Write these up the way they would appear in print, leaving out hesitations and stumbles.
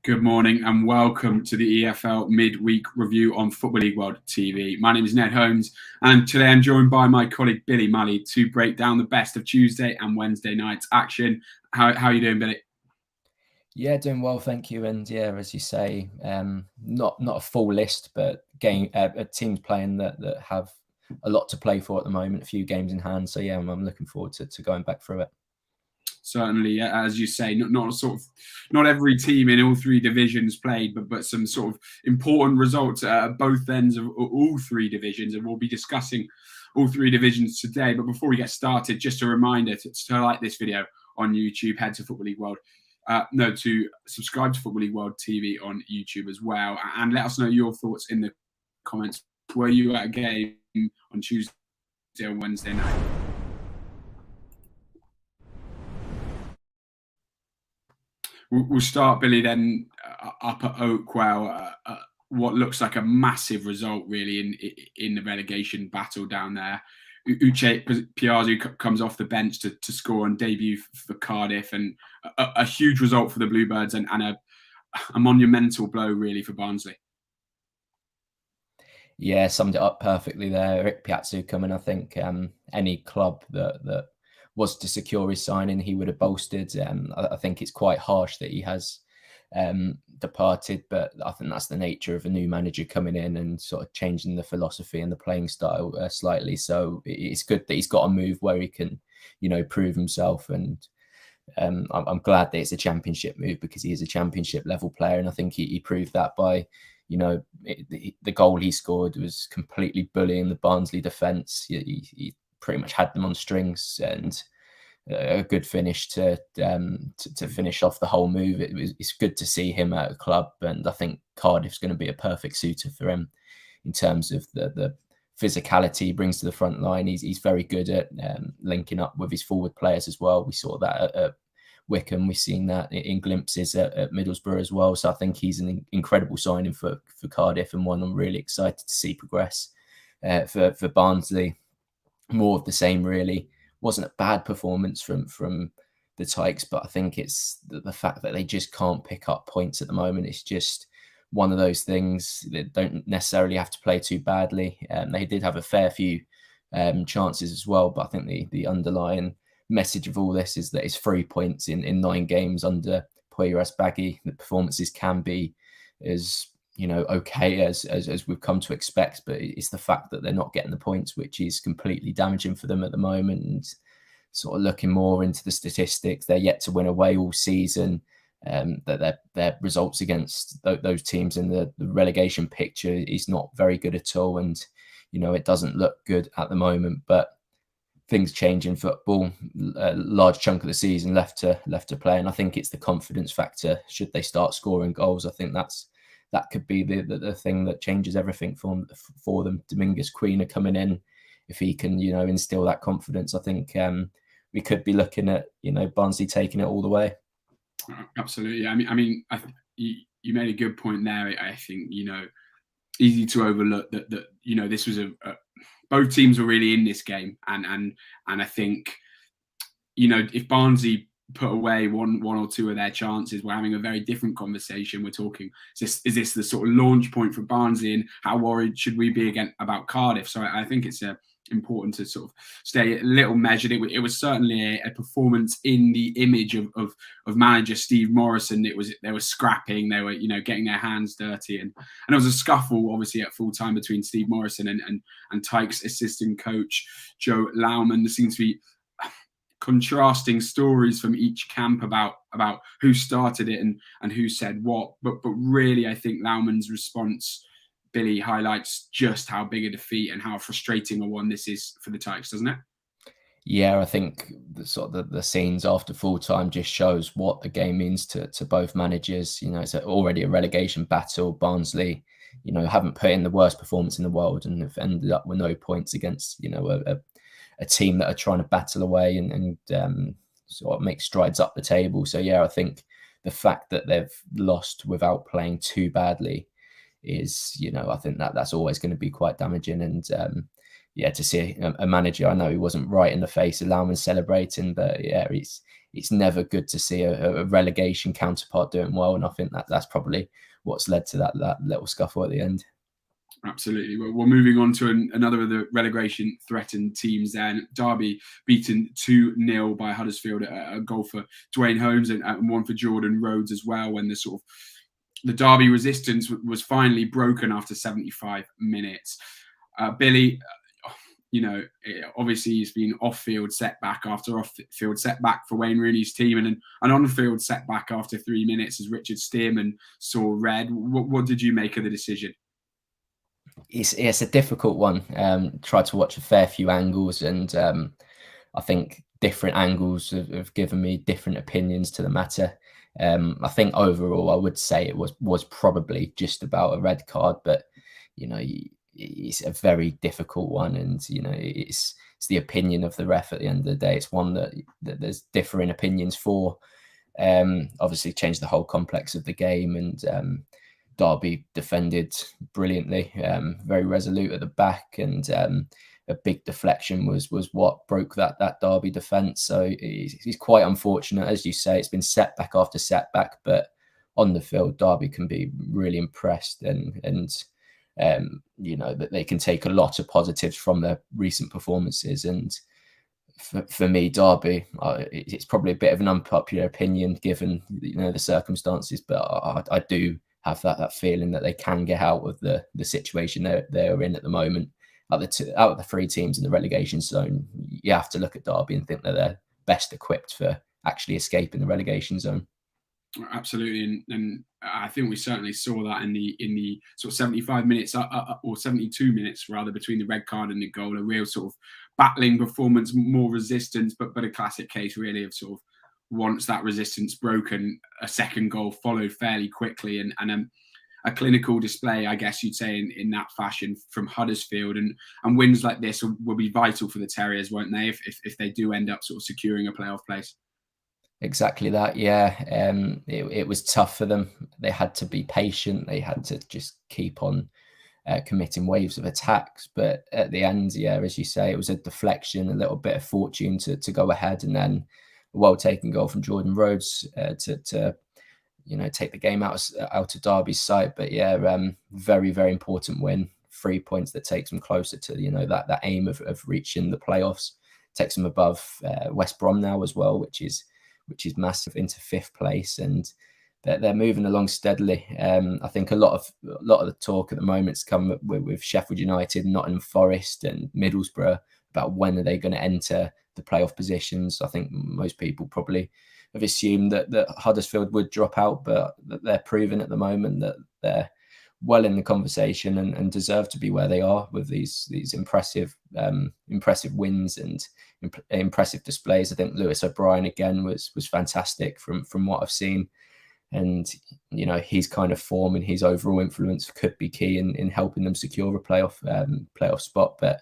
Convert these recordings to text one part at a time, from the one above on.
Good morning and welcome to the EFL Midweek Review on Football League World TV. My name is Ned Holmes and today I'm joined by my colleague Billy Mulley to break down the best of Tuesday and Wednesday night's action. How are you doing, Billy? Yeah, doing well, thank you. And yeah, as you say, not a full list, but teams playing that have a lot to play for at the moment, a few games in hand. So yeah, I'm looking forward to going back through it. Certainly, as you say, not every team in all three divisions played, but some sort of important results at both ends of all three divisions, and we'll be discussing all three divisions today. But before we get started, just a reminder to like this video on YouTube, head to Football League World. To subscribe to Football League World TV on YouTube as well, and let us know your thoughts in the comments. Were you at a game on Tuesday or Wednesday night? We'll start, Billy, then up at Oakwell. What looks like a massive result, really, in the relegation battle down there. Uche Piazzu comes off the bench to score on debut for Cardiff, and a huge result for the Bluebirds and a monumental blow, really, for Barnsley. Yeah, summed it up perfectly there. Rick Piazzu coming, I think any club that was to secure his signing, he would have bolstered. I think it's quite harsh that he has departed, but I think that's the nature of a new manager coming in and sort of changing the philosophy and the playing style slightly. So it's good that he's got a move where he can, prove himself. And I'm glad that it's a championship move because he is a championship level player. And I think he proved that by, the goal he scored was completely bullying the Barnsley defence. He pretty much had them on strings, and a good finish to finish off the whole move. It's good to see him at a club, and I think Cardiff's going to be a perfect suitor for him in terms of the physicality he brings to the front line. He's very good at linking up with his forward players as well. We saw that at Wycombe. We've seen that in glimpses at Middlesbrough as well. So I think he's an incredible signing for Cardiff, and one I'm really excited to see progress for Barnsley. More of the same, really. Wasn't a bad performance from the Tykes, but I think it's the fact that they just can't pick up points at the moment. It's just one of those things that don't necessarily have to play too badly. They did have a fair few chances as well, but I think the underlying message of all this is that it's 3 points in 9 games under Poyraz Baggy. The performances can be as okay as we've come to expect, but it's the fact that they're not getting the points which is completely damaging for them at the moment. And sort of looking more into the statistics, they're yet to win away all season. That their results against those teams in the relegation picture is not very good at all, and it doesn't look good at the moment. But things change in football. A large chunk of the season left to play, and I think it's the confidence factor. Should they start scoring goals, I think that could be the thing that changes everything for them. Dominguez Queen are coming in. If he can, instill that confidence, I think we could be looking at, Barnsley taking it all the way. Absolutely. You made a good point there. I think, easy to overlook that this was both teams were really in this game, and I think, if Barnsley put away one or two of their chances, we're having a very different conversation. We're talking, is this the sort of launch point for Barnsley, and how worried should we be again about Cardiff? So I think it's important to sort of stay a little measured. It was certainly a performance in the image of manager Steve Morrison. They were scrapping, they were getting their hands dirty, and there was a scuffle obviously at full time between Steve Morrison and Tykes assistant coach Joe Lauman. There seems to be contrasting stories from each camp about who started it and who said what, but really I think Lauman's response, Billy, highlights just how big a defeat and how frustrating a one this is for the Tykes, doesn't it? Yeah, I think the scenes after full time just shows what the game means to both managers. It's already a relegation battle. Barnsley, haven't put in the worst performance in the world and have ended up with no points against a team that are trying to battle away and sort of make strides up the table. So yeah, I think the fact that they've lost without playing too badly is, I think that's always going to be quite damaging. And yeah, to see a manager, I know he wasn't right in the face of Laumann celebrating, but yeah, it's never good to see a relegation counterpart doing well, and I think that's probably what's led to that little scuffle at the end. Absolutely. Well, we're moving on to another of the relegation threatened teams then. Derby beaten 2-0 by Huddersfield, a goal for Dwayne Holmes and one for Jordan Rhodes as well, when the Derby resistance was finally broken after 75 minutes. Billy, obviously he's been off-field setback after off-field setback for Wayne Rooney's team, and an on-field setback after 3 minutes as Richard Stearman saw red. What did you make of the decision? It's a difficult one. Tried to watch a fair few angles, and I think different angles have given me different opinions to the matter. I think overall, I would say it was probably just about a red card, but it's a very difficult one, and it's the opinion of the ref at the end of the day. It's one that there's differing opinions for. Obviously, changed the whole complex of the game, and Derby defended brilliantly, very resolute at the back, and a big deflection was what broke that Derby defence. So it's quite unfortunate, as you say. It's been setback after setback, but on the field, Derby can be really impressed, and that they can take a lot of positives from their recent performances. And for me, Derby, it's probably a bit of an unpopular opinion given the circumstances, but I do have that feeling that they can get out of the situation they're in at the moment. Out of the 3 teams in the relegation zone, you have to look at Derby and think that they're best equipped for actually escaping the relegation zone. Absolutely, and I think we certainly saw that in the sort of 75 minutes or 72 minutes rather between the red card and the goal. A real sort of battling performance, more resistance, but a classic case really of sort of once that resistance broken, a second goal followed fairly quickly, and a clinical display, I guess you'd say, in that fashion from Huddersfield, and wins like this will be vital for the Terriers, won't they, if they do end up sort of securing a playoff place? Exactly that, yeah. It was tough for them. They had to be patient. They had to just keep on committing waves of attacks. But at the end, yeah, as you say, it was a deflection, a little bit of fortune to go ahead, and then a well-taken goal from Jordan Rhodes to take the game out of Derby's sight. But yeah, very, very important win. 3 points that takes them closer to that aim of reaching the playoffs. Takes them above West Brom now as well, which is massive, into 5th place, and they're moving along steadily. I think a lot of the talk at the moment has come with Sheffield United, Nottingham Forest, and Middlesbrough about when are they going to enter the playoff positions. I think most people probably have assumed that Huddersfield would drop out, but they're proving at the moment that they're well in the conversation and deserve to be where they are with these impressive wins and impressive displays. I think Lewis O'Brien again was fantastic from what I've seen, and his kind of form and his overall influence could be key in helping them secure a playoff spot. But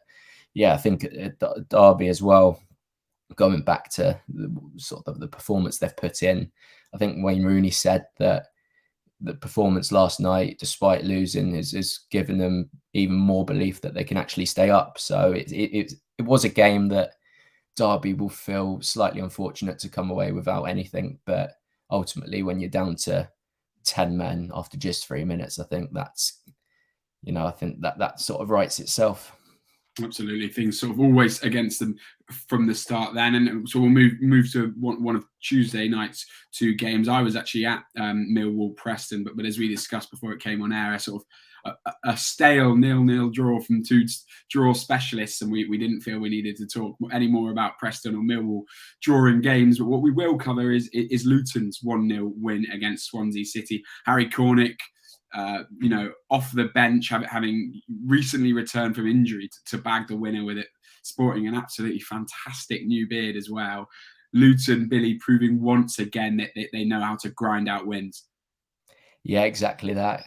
yeah, I think at Derby as well, going back to the performance they've put in, I think Wayne Rooney said that the performance last night, despite losing, has given them even more belief that they can actually stay up. So it was a game that Derby will feel slightly unfortunate to come away without anything. But ultimately, when you're down to 10 men after just 3 minutes, I think that's, I think that sort of writes itself. Absolutely, things sort of always against them from the start then, and so we'll move to one of Tuesday night's 2 games. I was actually at Millwall Preston, but as we discussed before it came on air, a sort of a stale 0-0 draw from 2 draw specialists, and we didn't feel we needed to talk any more about Preston or Millwall drawing games. But what we will cover is Luton's 1-0 win against Swansea City. Harry Cornick, off the bench, having recently returned from injury to bag the winner with it, sporting an absolutely fantastic new beard as well. Luton, Billy, proving once again that they know how to grind out wins. Yeah, exactly that.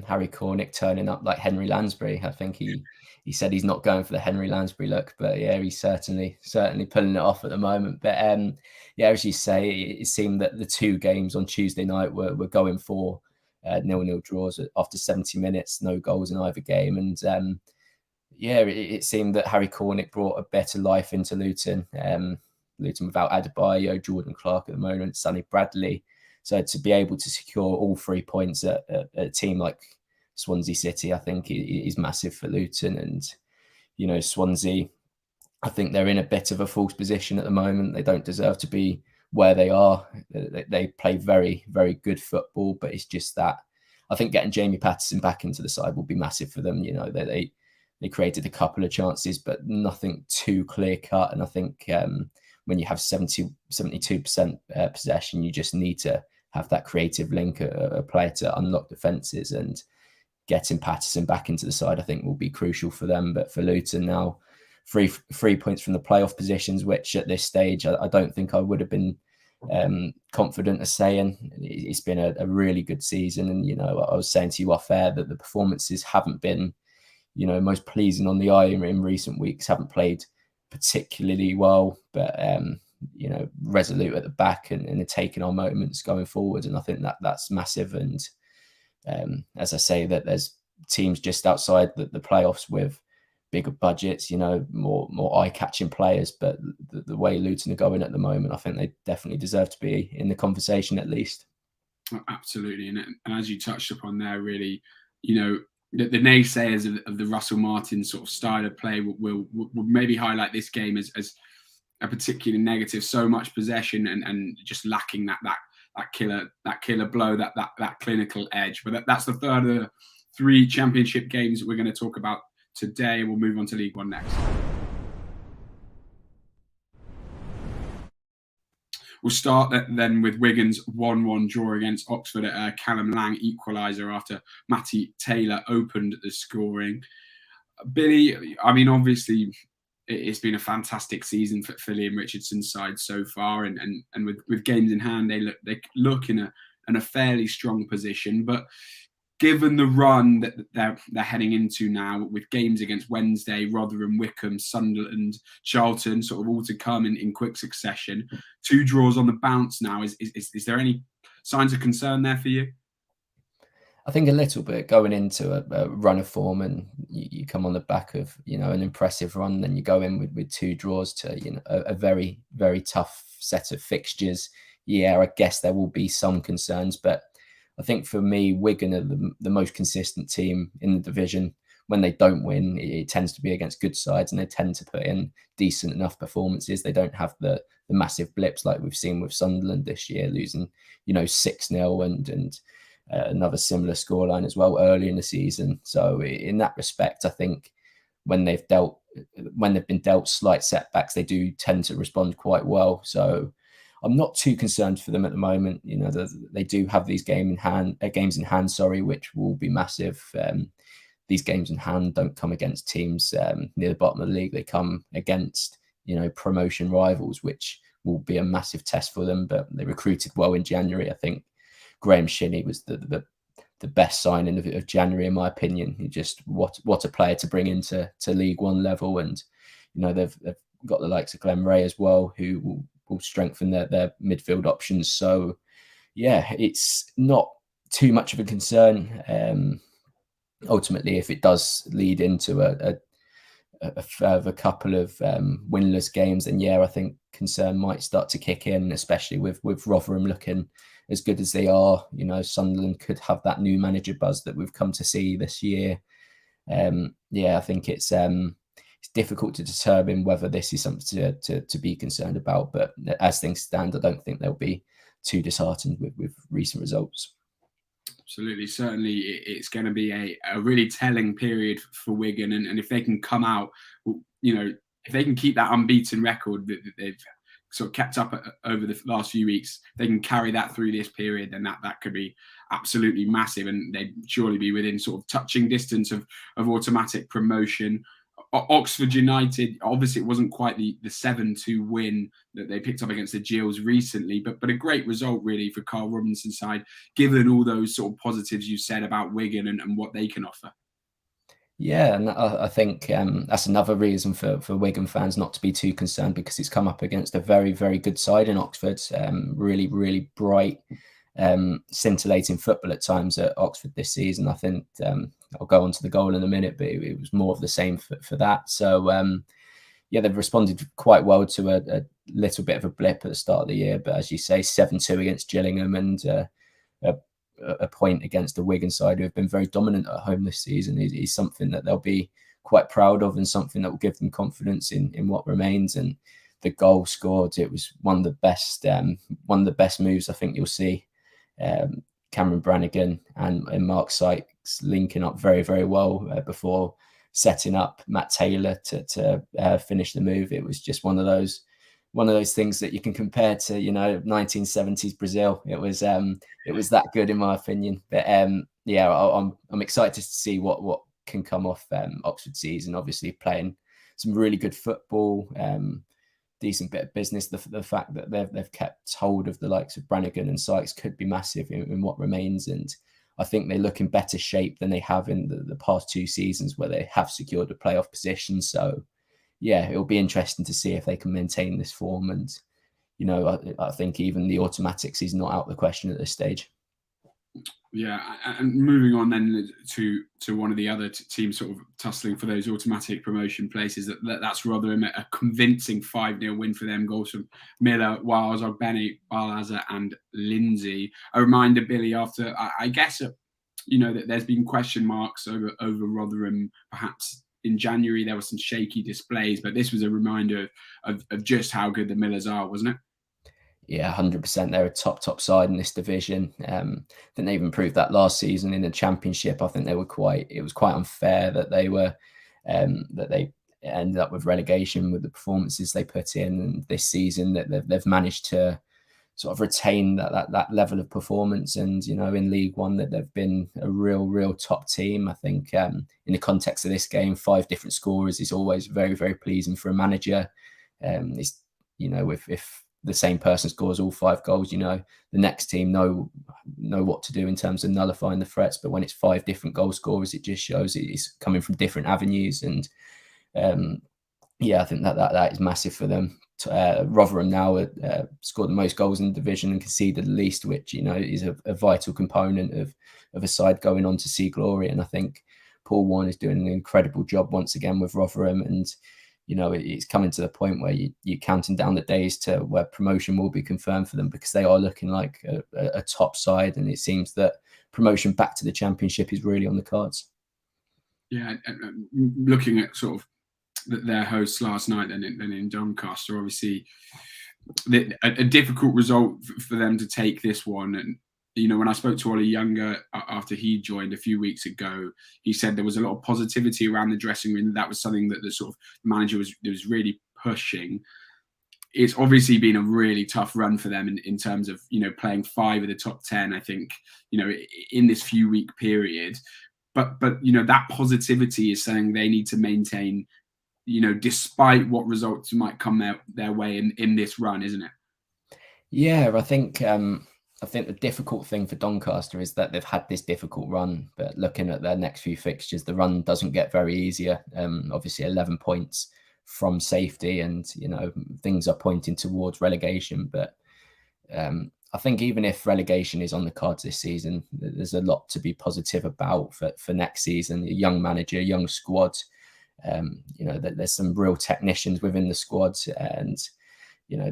Harry Cornick turning up like Henry Lansbury. I think he said he's not going for the Henry Lansbury look, but yeah, he's certainly pulling it off at the moment. But yeah, as you say, it seemed that the 2 games on Tuesday night were going for 0-0 draws after 70 minutes, no goals in either game. And yeah, it seemed that Harry Cornick brought a better life into Luton. Luton without Adebayo, Jordan Clark at the moment, Sonny Bradley. So to be able to secure all 3 points at a team like Swansea City, I think is massive for Luton. And, Swansea, I think they're in a bit of a false position at the moment. They don't deserve to be where they are. They play very, very good football, but it's just that I think getting Jamie Patterson back into the side will be massive for them. They created a couple of chances, but nothing too clear cut. And I think when you have 72% possession, you just need to have that creative link, a player to unlock defences, and getting Patterson back into the side, I think, will be crucial for them. But for Luton now, 3 points from the playoff positions, which at this stage, I don't think I would have been confident of saying. It's been a really good season. And, I was saying to you off air that the performances haven't been, most pleasing on the eye in recent weeks, haven't played particularly well, but, resolute at the back and taking our moments going forward. And I think that's massive. And as I say, that there's teams just outside the playoffs with bigger budgets, more eye-catching players. But the way Luton are going at the moment, I think they definitely deserve to be in the conversation at least. Absolutely. And as you touched upon there, really, the naysayers of the Russell Martin sort of style of play will maybe highlight this game as a particularly negative. So much possession and just lacking that killer blow, that clinical edge. But that's the third of the 3 championship games that we're going to talk about today. We'll move on to League One next. We'll start then with Wigan's 1-1 draw against Oxford at a Callum Lang equaliser after Matty Taylor opened the scoring. Billy, I mean, obviously, it's been a fantastic season for Liam Richardson's side so far, and with games in hand, they look in a fairly strong position. But given the run that they're heading into now, with games against Wednesday, Rotherham, Wycombe, Sunderland, Charlton, sort of all to come in quick succession, 2 draws on the bounce now. Is there any signs of concern there for you? I think a little bit going into a run of form, and you come on the back of an impressive run, then you go in with 2 draws to a very, very tough set of fixtures. Yeah, I guess there will be some concerns, but I think for me, Wigan are the most consistent team in the division. When they don't win, it tends to be against good sides, and they tend to put in decent enough performances. They don't have the massive blips like we've seen with Sunderland this year, losing 6-0 and another similar scoreline as well early in the season. So in that respect, I think when they've been dealt slight setbacks, they do tend to respond quite well. So I'm not too concerned for them at the moment. They do have these games in hand, which will be massive. These games in hand don't come against teams near the bottom of the league. They come against, promotion rivals, which will be a massive test for them. But they recruited well in January. I think Graham Shinney was the best signing of January, in my opinion. He just what a player to bring into League One level. And they've got the likes of Glenn Ray as well, who will strengthen their midfield options. So yeah, it's not too much of a concern. Ultimately, if it does lead into a further couple of winless games, then yeah, I think concern might start to kick in, especially with Rotherham looking as good as they are. Sunderland could have that new manager buzz that we've come to see this year. I think it's difficult to determine whether this is something to be concerned about. But as things stand, I don't think they'll be too disheartened with recent results. Absolutely. Certainly, it's going to be a really telling period for Wigan. And if they can come out, if they can keep that unbeaten record that they've sort of kept up over the last few weeks, they can carry that through this period, then that could be absolutely massive. And they'd surely be within sort of touching distance of automatic promotion. Oxford United, obviously it wasn't quite the 7-2 win that they picked up against the Gills recently, but a great result really for Carl Robinson's side, given all those sort of positives you said about Wigan and what they can offer. Yeah, and I think that's another reason for Wigan fans not to be too concerned, because it's come up against a very, very good side in Oxford. Really, really bright, scintillating football at times at Oxford this season. I think I'll go on to the goal in a minute, but it was more of the same for that. So yeah, they've responded quite well to a little bit of a blip at the start of the year, but as you say, 7-2 against Gillingham and a point against the Wigan side who have been very dominant at home this season is something that they'll be quite proud of and something that will give them confidence in what remains. And the goal scored, it was one of the best moves I think you'll see. Cameron Brannigan and Mark Sykes linking up very, very well before setting up Matt Taylor to finish the move. It was just one of those things that you can compare to 1970s Brazil. It was that good in my opinion. But yeah, I'm excited to see what can come off Oxford season. Obviously playing some really good football, decent bit of business. The fact that they've kept hold of the likes of Brannigan and Sykes could be massive in what remains. And I think they look in better shape than they have in the past 2 seasons where they have secured a playoff position. So yeah, it'll be interesting to see if they can maintain this form. And, I think even the automatics is not out of the question at this stage. Yeah, and moving on then to one of the other teams sort of tussling for those automatic promotion places, that's Rotherham, a convincing 5-0 win for them. Goals from Miller, Wiles, Ogbene, Balaza and Lindsay. A reminder, Billy, after, I guess, that there's been question marks over Rotherham. Perhaps in January there were some shaky displays, but this was a reminder of just how good the Millers are, wasn't it? Yeah, 100%. They're a top side in this division. I think they even proved that last season in the Championship. I think it was quite unfair that they were that they ended up with relegation with the performances they put in. And this season that they've managed to sort of retain that level of performance. And in League One that they've been a real top team. I think in the context of this game, 5 different scorers is always very, very pleasing for a manager. It's if the same person scores all 5 goals, the next team know what to do in terms of nullifying the threats. But when it's 5 different goal scorers, it just shows it's coming from different avenues. And yeah, I think that is massive for them. Rotherham now scored the most goals in the division and conceded the least, which is a vital component of a side going on to see glory. And I think Paul Warne is doing an incredible job once again with Rotherham. And it's coming to the point where you're counting down the days to where promotion will be confirmed for them, because they are looking like a top side, and it seems that promotion back to the Championship is really on the cards. Yeah, looking at sort of their hosts last night and in Doncaster, obviously a difficult result for them to take this one. And when I spoke to Ollie Younger after he joined a few weeks ago, he said there was a lot of positivity around the dressing room. That was something that the sort of manager was really pushing. It's obviously been a really tough run for them in terms of playing 5 of the top 10. I think in this few week period, but that positivity is something they need to maintain. Despite what results might come their way in this run, isn't it? Yeah, I think the difficult thing for Doncaster is that they've had this difficult run, but looking at their next few fixtures, the run doesn't get very easier. Obviously 11 points from safety, and things are pointing towards relegation. But I think even if relegation is on the cards this season, there's a lot to be positive about for next season. A young manager, a young squad. There's some real technicians within the squad, and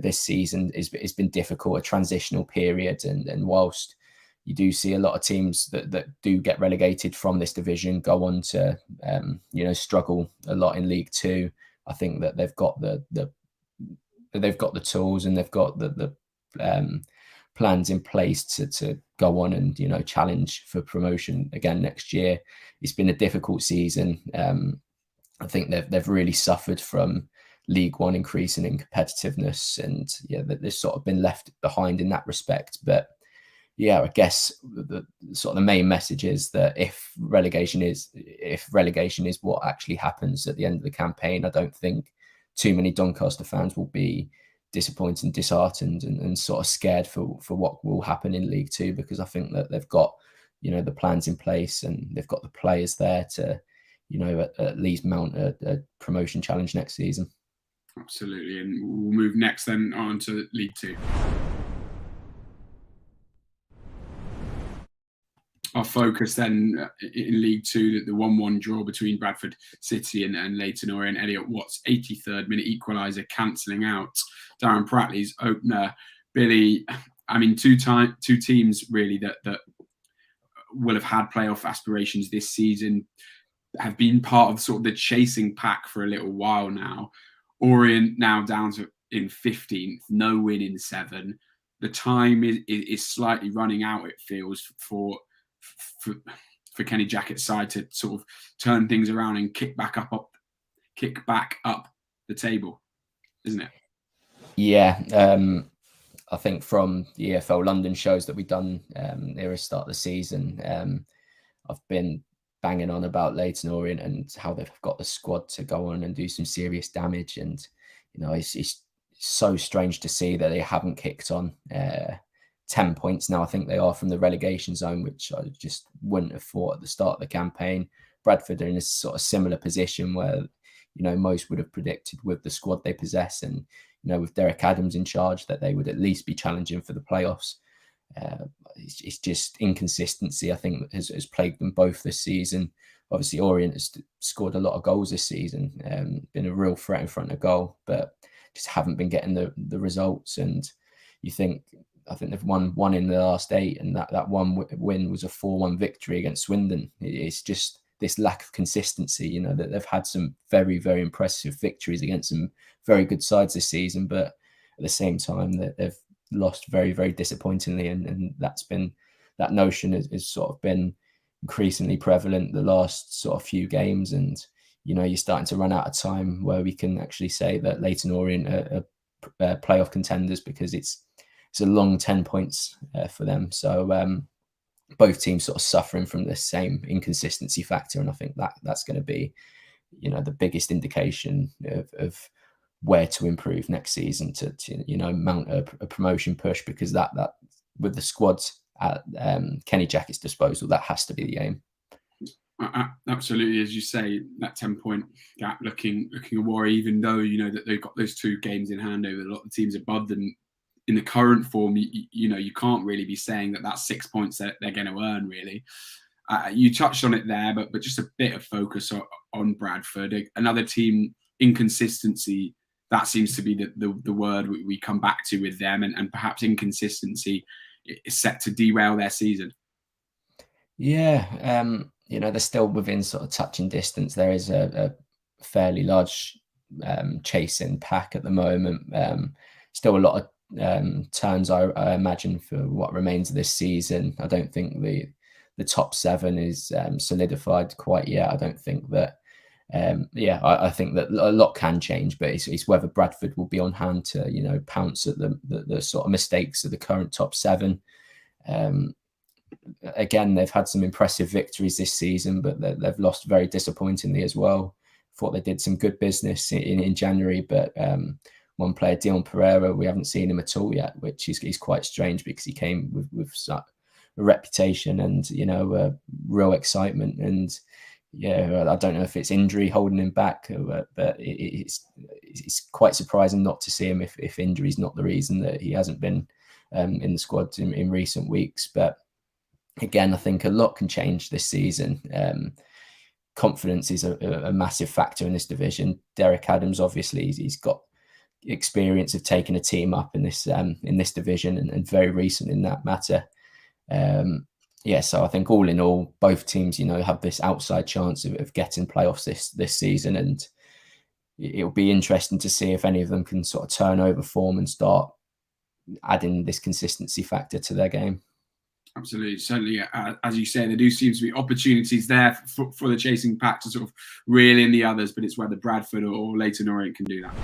this season it's been difficult, a transitional period, and whilst you do see a lot of teams that do get relegated from this division go on to struggle a lot in League Two, I think that they've got the tools and they've got the plans in place to go on and challenge for promotion again next year. It's been a difficult season. I think they've really suffered from League One increasing in competitiveness, and they've sort of been left behind in that respect. But yeah, I guess the main message is that if relegation is what actually happens at the end of the campaign, I don't think too many Doncaster fans will be disappointed and disheartened and sort of scared for what will happen in League Two, because I think that they've got the plans in place and they've got the players there to at least mount a promotion challenge next season. Absolutely. And we'll move next then on to League Two. our focus then in League Two, the 1-1 draw between Bradford City and Leyton Orient. Elliot Watt's 83rd minute equaliser cancelling out Darren Prattley's opener. Billy, I mean, two teams really that will have had playoff aspirations this season, have been part of sort of the chasing pack for a little while now. Orient now down to in 15th, no win in 7. The time is slightly running out, it feels, for Kenny Jackett's side to sort of turn things around and kick back up the table, isn't it? Yeah, I think from the EFL London shows that we've done near the start of the season, I've been banging on about Leyton Orient and how they've got the squad to go on and do some serious damage. And, you know, it's so strange to see that they haven't kicked on 10 points now. I think they are from the relegation zone, which I just wouldn't have thought at the start of the campaign. Bradford are in a sort of similar position where, you know, most would have predicted with the squad they possess and, you know, with Derek Adams in charge, that they would at least be challenging for the playoffs. It's just inconsistency, I think, has plagued them both this season. Obviously, Orient has scored a lot of goals this season, been a real threat in front of goal, but just haven't been getting the results. And I think they've won one in the last 8, and that one win was a 4-1 victory against Swindon. It's just this lack of consistency, you know, that they've had some very, very impressive victories against some very good sides this season, but at the same time that they've lost very, very disappointingly, and that notion has sort of been increasingly prevalent the last sort of few games. And, you know, you're starting to run out of time where we can actually say that Leyton Orient are playoff contenders, because it's a long 10 points for them. So both teams sort of suffering from the same inconsistency factor, and I think that's going to be, you know, the biggest indication of where to improve next season to you know, mount a promotion push, because that with the squads at Kenny Jackett's disposal, that has to be the aim. Absolutely, as you say, that 10-point gap looking a worry, even though, you know, that they've got those 2 games in hand over a lot of teams above them. In the current form, you know, you can't really be saying that that's 6 points that they're going to earn, really. You touched on it there, but just a bit of focus on Bradford. Another team, inconsistency, that seems to be the word we come back to with them, and perhaps inconsistency is set to derail their season. Yeah, you know, they're still within sort of touching distance. There is a fairly large chasing pack at the moment. Still a lot of turns, I imagine, for what remains of this season. I don't think the top 7 is solidified quite yet. I don't think that. I think that a lot can change, but it's whether Bradford will be on hand to, you know, pounce at the sort of mistakes of the current top 7. Again, they've had some impressive victories this season, but they've lost very disappointingly as well. Thought they did some good business in January, but one player, Dion Pereira, we haven't seen him at all yet, which is quite strange, because he came with such a reputation and, you know, real excitement. And yeah, I don't know if it's injury holding him back, but it's quite surprising not to see him if injury is not the reason that he hasn't been in the squad in recent weeks. But again, I think a lot can change this season. Confidence is a massive factor in this division. Derek Adams, obviously, he's got experience of taking a team up in this division, and very recent in that matter. So I think all in all, both teams, you know, have this outside chance of getting playoffs this season, and it'll be interesting to see if any of them can sort of turn over form and start adding this consistency factor to their game. Absolutely, certainly. As you say, there do seem to be opportunities there for the chasing pack to sort of reel in the others, but it's whether Bradford or Leyton Orient can do that.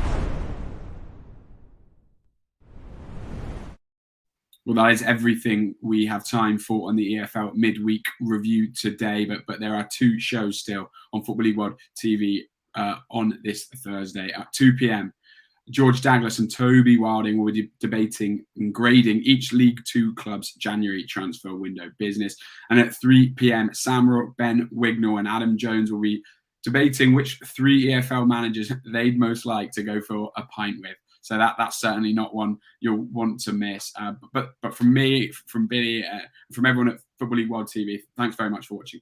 Well, that is everything we have time for on the EFL midweek review today, but there are 2 shows still on Football League World TV on this Thursday at 2 p.m. George Douglas and Toby Wilding will be debating and grading each League 2 club's January transfer window business. And at 3 p.m, Sam Rourke, Ben Wignall and Adam Jones will be debating which 3 EFL managers they'd most like to go for a pint with. So that's certainly not one you'll want to miss. But from me, from Billy, from everyone at Football League World TV. Thanks very much for watching.